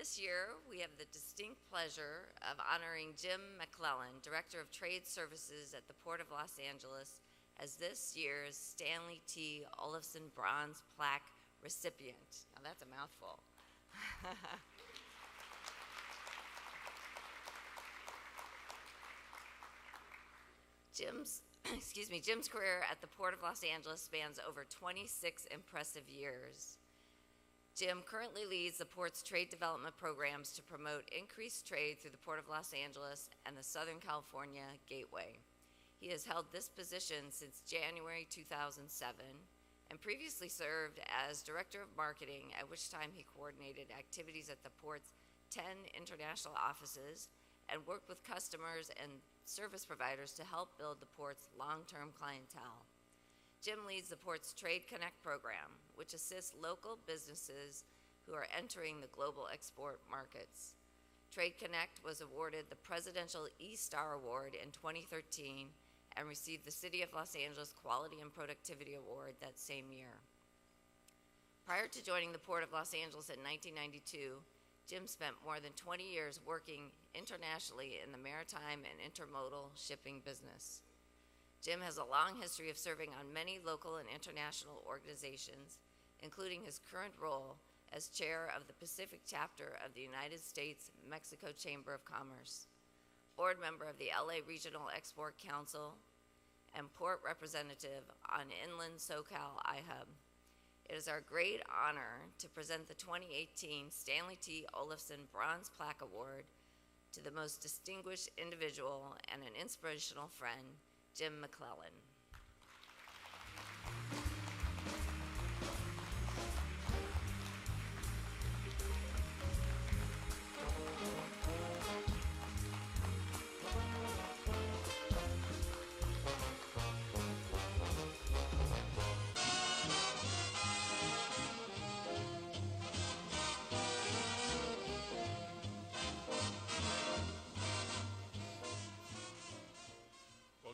This year, we have the distinct pleasure of honoring Jim MacLellan, Director of Trade Services at the Port of Los Angeles, as this year's Stanley T. Olafson Bronze Plaque recipient. Now that's a mouthful. Jim's career at the Port of Los Angeles spans over 26 impressive years. Jim currently leads the Port's trade development programs to promote increased trade through the Port of Los Angeles and the Southern California Gateway. He has held this position since January 2007 and previously served as Director of Marketing, at which time he coordinated activities at the Port's 10 international offices and worked with customers and service providers to help build the Port's long-term clientele. Jim leads the Port's Trade Connect program, which assists local businesses who are entering the global export markets. Trade Connect was awarded the Presidential E-Star Award in 2013 and received the City of Los Angeles Quality and Productivity Award that same year. Prior to joining the Port of Los Angeles in 1992, Jim spent more than 20 years working internationally in the maritime and intermodal shipping business. Jim has a long history of serving on many local and international organizations, including his current role as chair of the Pacific chapter of the United States-Mexico Chamber of Commerce, board member of the LA Regional Export Council, and port representative on Inland SoCal IHUB. It is our great honor to present the 2018 Stanley T. Olafson Bronze Plaque Award to the most distinguished individual and an inspirational friend, Jim MacLellan.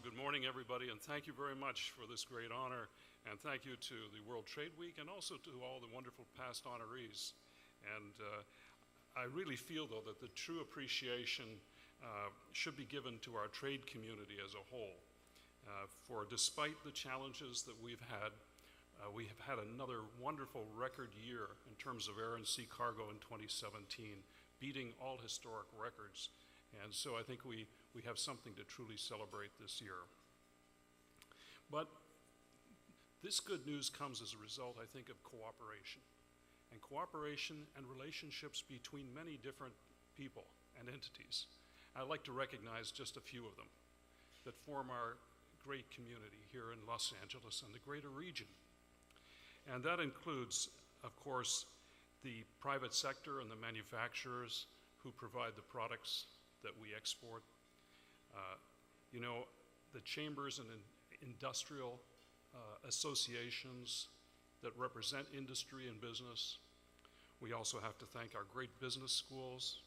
Good morning, everybody, and thank you very much for this great honor, and thank you to the World Trade Week and also to all the wonderful past honorees. And I really feel, though, that the true appreciation should be given to our trade community as a whole. For despite the challenges that we have had another wonderful record year in terms of air and sea cargo in 2017, beating all historic records. And so I think we have something to truly celebrate this year. But this good news comes as a result, I think, of cooperation. And cooperation and relationships between many different people and entities. I'd like to recognize just a few of them that form our great community here in Los Angeles and the greater region. And that includes, of course, the private sector and the manufacturers who provide the products that we export. You know, the chambers and industrial associations that represent industry and business. We also have to thank our great business schools.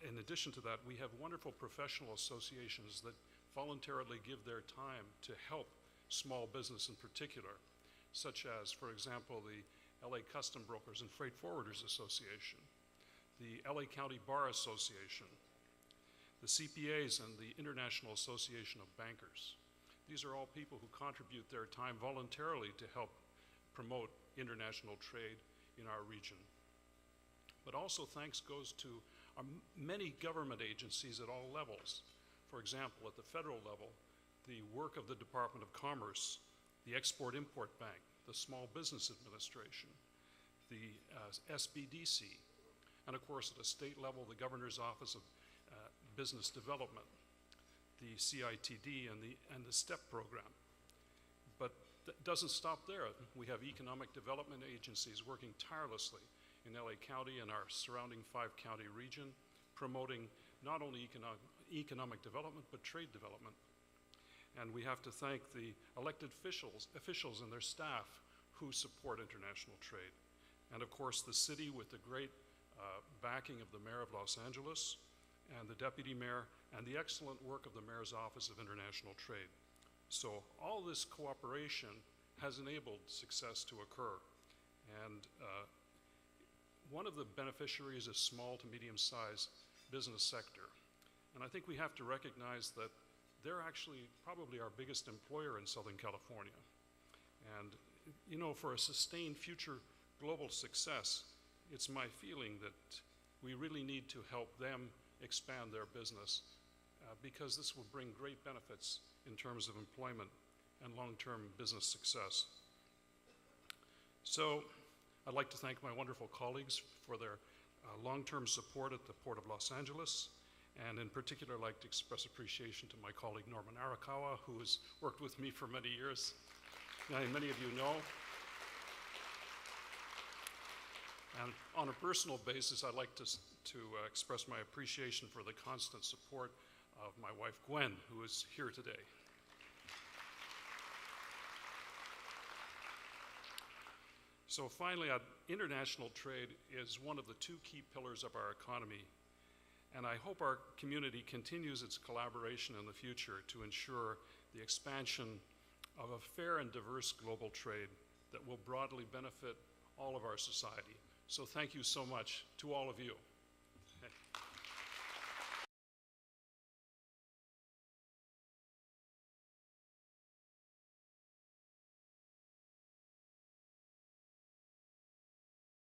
In addition to that, we have wonderful professional associations that voluntarily give their time to help small business in particular, such as, for example, the LA Custom Brokers and Freight Forwarders Association, the LA County Bar Association, the CPAs and the International Association of Bankers. These are all people who contribute their time voluntarily to help promote international trade in our region. But also thanks goes to our many government agencies at all levels. For example, at the federal level, the work of the Department of Commerce, the Export-Import Bank, the Small Business Administration, the SBDC, and of course at a state level, the Governor's Office of Business Development, the CITD and the STEP program. But that doesn't stop there. We have economic development agencies working tirelessly in LA County and our surrounding 5-county region, promoting not only economic development, but trade development. And we have to thank the elected officials and their staff who support international trade. And of course, the city with the great backing of the Mayor of Los Angeles and the Deputy Mayor and the excellent work of the Mayor's Office of International Trade. So all this cooperation has enabled success to occur. And one of the beneficiaries is small to medium-sized business sector. And I think we have to recognize that they're actually probably our biggest employer in Southern California. And you know, for a sustained future global success, it's my feeling that we really need to help them expand their business because this will bring great benefits in terms of employment and long-term business success. So I'd like to thank my wonderful colleagues for their long-term support at the Port of Los Angeles, and in particular I'd like to express appreciation to my colleague Norman Arakawa, who has worked with me for many years. Many of you know. And on a personal basis, I'd like to express my appreciation for the constant support of my wife Gwen, who is here today. So finally, international trade is one of the two key pillars of our economy, and I hope our community continues its collaboration in the future to ensure the expansion of a fair and diverse global trade that will broadly benefit all of our society. So thank you so much to all of you.